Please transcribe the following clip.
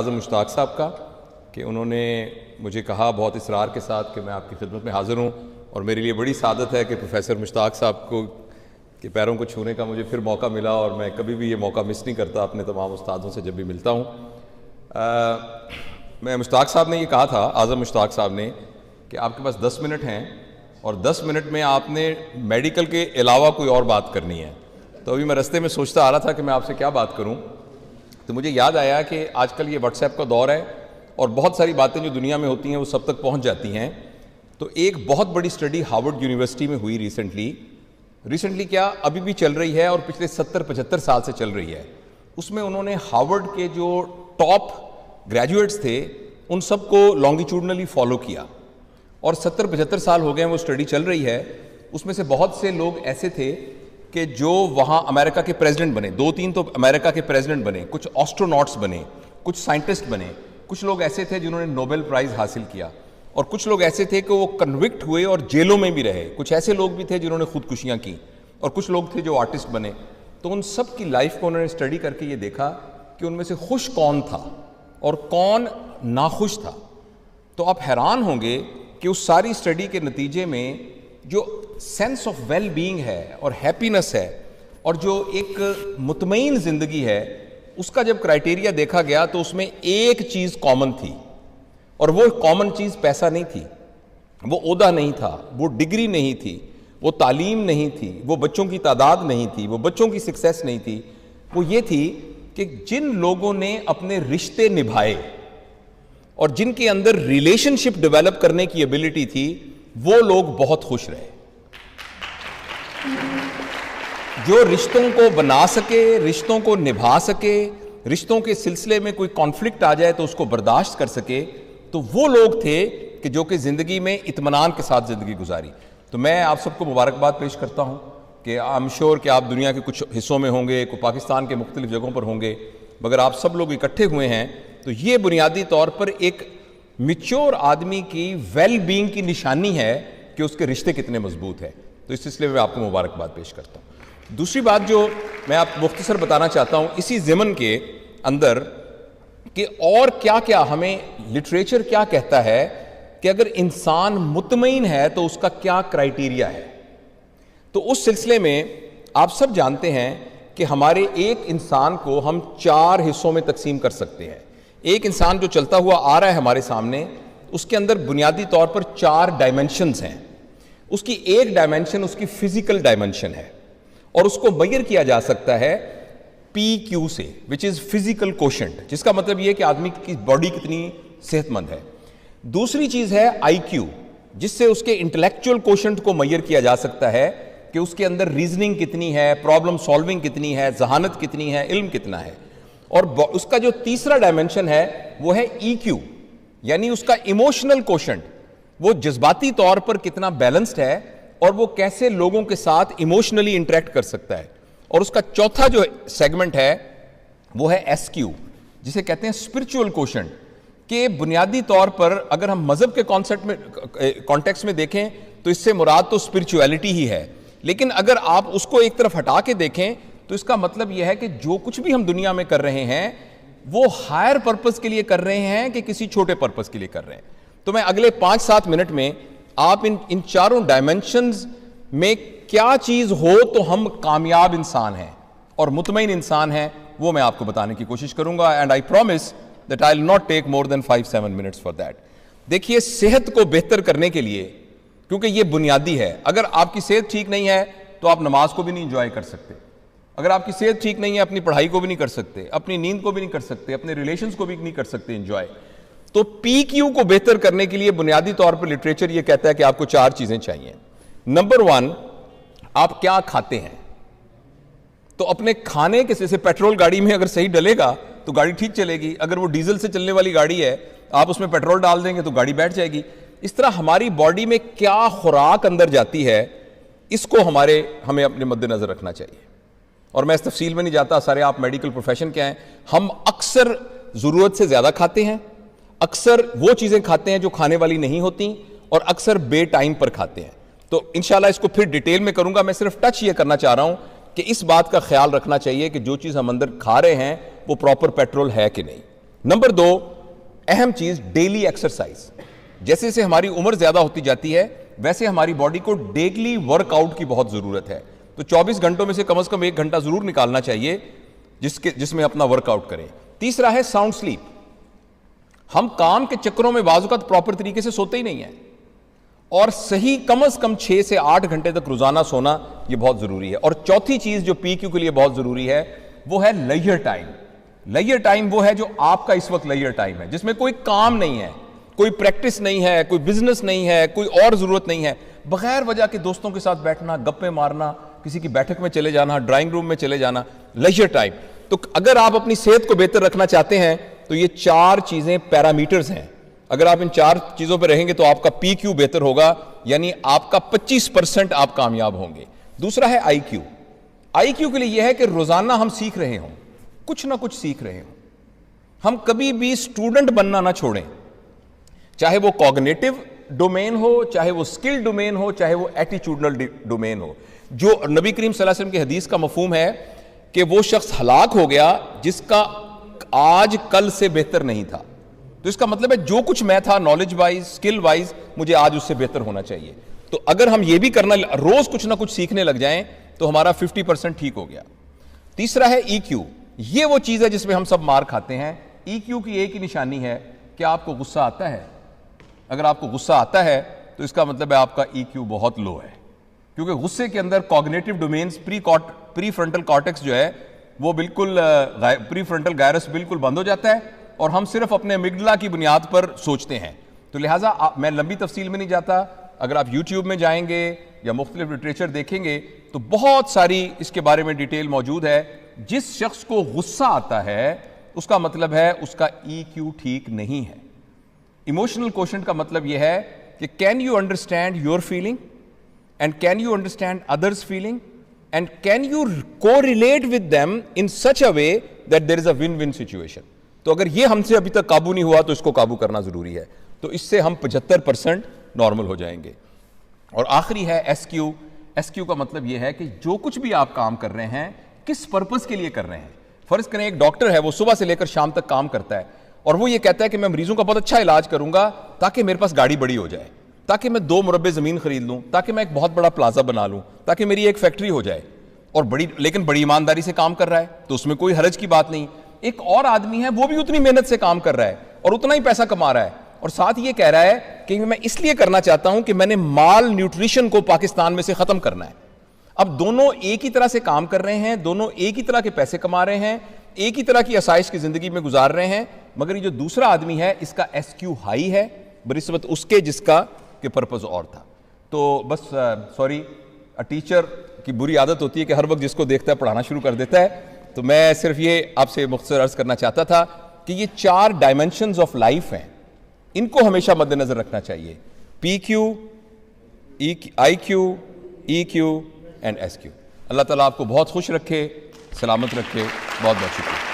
आज़म मुश्ताक साहब का कि उन्होंने मुझे कहा बहुत इसरार के साथ कि मैं आपकी खिदमत में हाज़िर हूँ, और मेरे लिए बड़ी सादत है कि प्रोफेसर मुश्ताक साहब को के पैरों को छूने का मुझे फिर मौका मिला, और मैं कभी भी ये मौका मिस नहीं करता अपने तमाम उस्तादों से जब भी मिलता हूँ। मैं मुश्ताक साहब ने ये कहा था, आज़म मुश्ताक साहब ने, कि आपके पास 10 मिनट हैं और 10 मिनट में आपने मेडिकल के अलावा कोई और बात करनी है। तो अभी मैं रास्ते में सोचता आ रहा था कि मैं आपसे क्या बात करूं, तो मुझे याद आया कि आजकल ये व्हाट्सएप का दौर है और बहुत सारी बातें जो दुनिया में होती हैं वो सब तक पहुंच जाती हैं। तो एक बहुत बड़ी स्टडी हार्वर्ड यूनिवर्सिटी में हुई रिसेंटली क्या अभी भी चल रही है और पिछले 70-75 साल से चल रही है। उसमें उन्होंने हार्वर्ड के जो टॉप ग्रेजुएट्स थे उन सबको लॉन्गिट्यूडनली फॉलो किया, और 70-75 साल हो गए वो स्टडी चल रही है। उसमें से बहुत से लोग ऐसे थे कि जो वहाँ अमेरिका के प्रेसिडेंट बने, 2-3 तो अमेरिका के प्रेसिडेंट बने, कुछ एस्ट्रोनॉट्स बने, कुछ साइंटिस्ट बने, कुछ लोग ऐसे थे जिन्होंने नोबेल प्राइज़ हासिल किया, और कुछ लोग ऐसे थे कि वो कन्विक्ट हुए और जेलों में भी रहे। कुछ ऐसे लोग भी थे जिन्होंने खुदकुशियाँ की, और कुछ लोग थे जो आर्टिस्ट बने। तो उन सब की लाइफ को उन्होंने स्टडी करके ये देखा कि उनमें से खुश कौन था और कौन नाखुश था। तो आप हैरान होंगे कि उस सारी स्टडी के नतीजे में जो सेंस ऑफ वेल बीइंग है और हैप्पीनेस है और जो एक मुतमईन ज़िंदगी है, उसका जब क्राइटेरिया देखा गया तो उसमें एक चीज़ कॉमन थी, और वो कॉमन चीज़ पैसा नहीं थी, वो ओहदा नहीं था, वो डिग्री नहीं थी, वो तालीम नहीं थी, वो बच्चों की तादाद नहीं थी, वो बच्चों की सक्सेस नहीं थी। वो ये थी कि जिन लोगों ने अपने रिश्ते निभाए और जिनके अंदर रिलेशनशिप डेवलप करने की एबिलिटी थी, वो लोग बहुत खुश रहे। जो रिश्तों को बना सके, रिश्तों को निभा सके, रिश्तों के सिलसिले में कोई कॉन्फ्लिक्ट आ जाए तो उसको बर्दाश्त कर सके, तो वो लोग थे कि जो कि ज़िंदगी में इत्मीनान के साथ ज़िंदगी गुजारी। तो मैं आप सबको मुबारकबाद पेश करता हूँ कि आई एम श्योर कि आप दुनिया के कुछ हिस्सों में होंगे, कोई पाकिस्तान के मुख्तलिफ जगहों पर होंगे, मगर आप सब लोग इकट्ठे हुए हैं तो ये बुनियादी तौर पर एक मैच्योर आदमी की वेल बीइंग की निशानी है कि उसके रिश्ते कितने मजबूत हैं। तो इस सिलसिले में आपको मुबारकबाद पेश करता हूँ। दूसरी बात जो मैं आप मुख्तसर बताना चाहता हूँ इसी ज़मन के अंदर, कि और क्या क्या हमें लिटरेचर क्या कहता है कि अगर इंसान मुतमईन है तो उसका क्या क्राइटेरिया है। तो उस सिलसिले में आप सब जानते हैं कि हमारे एक इंसान को हम 4 हिस्सों में तकसीम कर सकते हैं। एक इंसान जो चलता हुआ आ रहा है हमारे सामने, उसके अंदर बुनियादी तौर पर 4 डायमेंशंस हैं। उसकी एक डायमेंशन उसकी फिजिकल डायमेंशन है, और उसको मेजर किया जा सकता है PQ से, विच इज़ फिजिकल कोशेंट, जिसका मतलब ये कि आदमी की बॉडी कितनी सेहतमंद है। दूसरी चीज़ है IQ, जिससे उसके इंटेलेक्चुअल कोशेंट को मेजर किया जा सकता है कि उसके अंदर रीजनिंग कितनी है, प्रॉब्लम सॉल्विंग कितनी है, जहानत कितनी है, इल्म कितना है। और उसका जो तीसरा डायमेंशन है वो है EQ, यानी उसका इमोशनल कोशेंट, वो जज्बाती तौर पर कितना बैलेंस्ड है और वो कैसे लोगों के साथ इमोशनली इंटरेक्ट कर सकता है। और उसका चौथा जो सेगमेंट है वो है SQ, जिसे कहते हैं स्पिरिचुअल कोशेंट, के बुनियादी तौर पर अगर हम मजहब के कॉन्सेप्ट में कॉन्टेक्स्ट में देखें तो इससे मुराद तो स्पिरिचुअलिटी ही है, लेकिन अगर आप उसको एक तरफ हटा के देखें तो इसका मतलब यह है कि जो कुछ भी हम दुनिया में कर रहे हैं वो हायर पर्पस के लिए कर रहे हैं कि किसी छोटे पर्पस के लिए कर रहे हैं। तो मैं अगले 5-7 मिनट में आप इन चारों डायमेंशंस में क्या चीज हो तो हम कामयाब इंसान हैं और मुतमईन इंसान हैं, वो मैं आपको बताने की कोशिश करूंगा। And I promise that I will not take more than 5-7 minutes for that. देखिए, सेहत को बेहतर करने के लिए, क्योंकि ये बुनियादी है, अगर आपकी सेहत ठीक नहीं है तो आप नमाज को भी नहीं इंजॉय कर सकते। अगर आपकी सेहत ठीक नहीं है, अपनी पढ़ाई को भी नहीं कर सकते, अपनी नींद को भी नहीं कर सकते, अपने रिलेशंस को भी नहीं कर सकते इंजॉय। तो PQ को बेहतर करने के लिए बुनियादी तौर पर लिटरेचर ये कहता है कि आपको 4 चीजें चाहिए। नंबर 1, आप क्या खाते हैं। तो अपने खाने के, जैसे पेट्रोल गाड़ी में अगर सही डलेगा तो गाड़ी ठीक चलेगी, अगर वो डीजल से चलने वाली गाड़ी है आप उसमें पेट्रोल डाल देंगे तो गाड़ी बैठ जाएगी। इस तरह हमारी बॉडी में क्या खुराक अंदर जाती है, इसको हमें अपने मद्देनजर रखना चाहिए। और मैं इस तफसील में नहीं जाता, सारे आप मेडिकल प्रोफेशन के हैं। हम अक्सर जरूरत से ज्यादा खाते हैं, अक्सर वो चीजें खाते हैं जो खाने वाली नहीं होती, और अक्सर बे टाइम पर खाते हैं। तो इंशाल्लाह इसको फिर डिटेल में करूंगा। मैं सिर्फ टच ये करना चाह रहा हूं कि इस बात का ख्याल रखना चाहिए कि जो चीज हम अंदर खा रहे हैं वो प्रॉपर पेट्रोल है कि नहीं। नंबर 2, अहम चीज डेली एक्सरसाइज। जैसे जैसे हमारी उम्र ज्यादा होती जाती है वैसे हमारी बॉडी को डेली वर्कआउट की बहुत जरूरत है। तो 24 घंटों में से कम 1 घंटा जरूर निकालना चाहिए जिसमें अपना वर्कआउट करें। तीसरा है साउंड स्लीप। हम काम के चक्करों में बाजुकात प्रॉपर तरीके से सोते ही नहीं है, और सही कम से कम 6 से 8 घंटे तक रोजाना सोना यह बहुत जरूरी है। और चौथी चीज जो PQ के लिए बहुत जरूरी है वो है लेजर टाइम। लेजर टाइम वो है जो आपका इस वक्त लेजर टाइम है, जिसमें कोई काम नहीं है, कोई प्रैक्टिस नहीं है, कोई बिजनेस नहीं है, कोई और जरूरत नहीं है। बगैर वजह के दोस्तों के साथ बैठना, गप्पे मारना, किसी की बैठक में चले जाना, ड्राइंग रूम में चले जाना, लेजर टाइम। तो अगर आप अपनी सेहत को बेहतर रखना चाहते हैं तो ये 4 चीजें पैरामीटर्स हैं। अगर आप इन 4 चीजों पर रहेंगे तो आपका PQ बेहतर होगा, यानी आपका 25% आप कामयाब होंगे। दूसरा है IQ। IQ के लिए यह है कि रोजाना हम सीख रहे हों, कुछ ना कुछ सीख रहे हों। हम कभी भी स्टूडेंट बनना ना छोड़ें, चाहे वो कॉग्निटिव डोमेन हो, चाहे वो स्किल डोमेन हो, चाहे वो एटीट्यूडनल डोमेन हो। जो नबी करीम सल्लल्लाहु अलैहि वसल्लम की हदीस का मफहूम है कि वो शख्स हलाक हो गया जिसका आज कल से बेहतर नहीं था। तो इसका मतलब है जो कुछ मैं था नॉलेज वाइज, स्किल वाइज, मुझे आज उससे बेहतर होना चाहिए। तो अगर हम ये भी करना, रोज कुछ ना कुछ सीखने लग जाएं तो हमारा 50% ठीक हो गया। तीसरा है EQ। ये वो चीज है जिसमें हम सब मार खाते हैं। EQ की एक ही निशानी है कि आपको गुस्सा आता है। अगर आपको गुस्सा आता है तो इसका मतलब है आपका EQ बहुत लो है, क्योंकि गुस्से के अंदर cognitive domains, pre frontal cortex जो है वो बिल्कुल, प्री फ्रंटल गायरस बिल्कुल बंद हो जाता है और हम सिर्फ अपने अमिगडला की बुनियाद पर सोचते हैं। तो लिहाजा मैं लंबी तफसील में नहीं जाता। अगर आप YouTube में जाएंगे या मुख्तलिफ लिटरेचर देखेंगे तो बहुत सारी इसके बारे में डिटेल मौजूद है। जिस शख्स को गुस्सा आता है उसका मतलब है उसका EQ ठीक नहीं है। इमोशनल क्वोशंट का मतलब यह है कि can you understand your feeling and can you understand others feeling and can you correlate with them in such a way that there is a win win situation. तो अगर ये हमसे अभी तक काबू नहीं हुआ तो इसको काबू करना जरूरी है। तो इससे हम 75% नॉर्मल हो जाएंगे। और आखिरी है SQ। SQ का मतलब यह है कि जो कुछ भी आप काम कर रहे हैं किस पर्पस के लिए कर रहे हैं। फर्ज करें एक डॉक्टर है, वो सुबह से लेकर शाम तक काम करता है और वो ये कहता है कि मैं मरीजों का बहुत अच्छा इलाज करूंगा ताकि मेरे पास गाड़ी बड़ी हो जाए, ताकि मैं 2 मुरब्बे जमीन खरीद लूं, ताकि मैं एक बहुत बड़ा प्लाजा बना लूं, ताकि मेरी एक फैक्ट्री हो जाए, और लेकिन बड़ी ईमानदारी से काम कर रहा है तो उसमें कोई हरज की बात नहीं। एक और आदमी है वो भी उतनी मेहनत से काम कर रहा है और उतना ही पैसा कमा रहा है और साथ ये कह रहा है कि मैं इसलिए करना चाहता हूं कि मैंने माल न्यूट्रिशन को पाकिस्तान में से खत्म करना है। अब दोनों एक ही तरह से काम कर रहे हैं, दोनों एक ही तरह के पैसे कमा रहे हैं, एक ही तरह की आसाइश की जिंदगी में गुजार रहे हैं, मगर ये जो दूसरा आदमी है इसका SQ हाई है बनिस्बत उसके जिसका के पर्पज और था। तो बस सॉरी, टीचर की बुरी आदत होती है कि हर वक्त जिसको देखता है पढ़ाना शुरू कर देता है। तो मैं सिर्फ ये आपसे मुख्तसर अर्ज करना चाहता था कि ये 4 डायमेंशंस ऑफ लाइफ हैं, इनको हमेशा मद्देनजर रखना चाहिए। PQ, IQ, EQ and SQ। अल्लाह ताला आपको बहुत खुश रखे, सलामत रखे। बहुत बहुत शुक्रिया।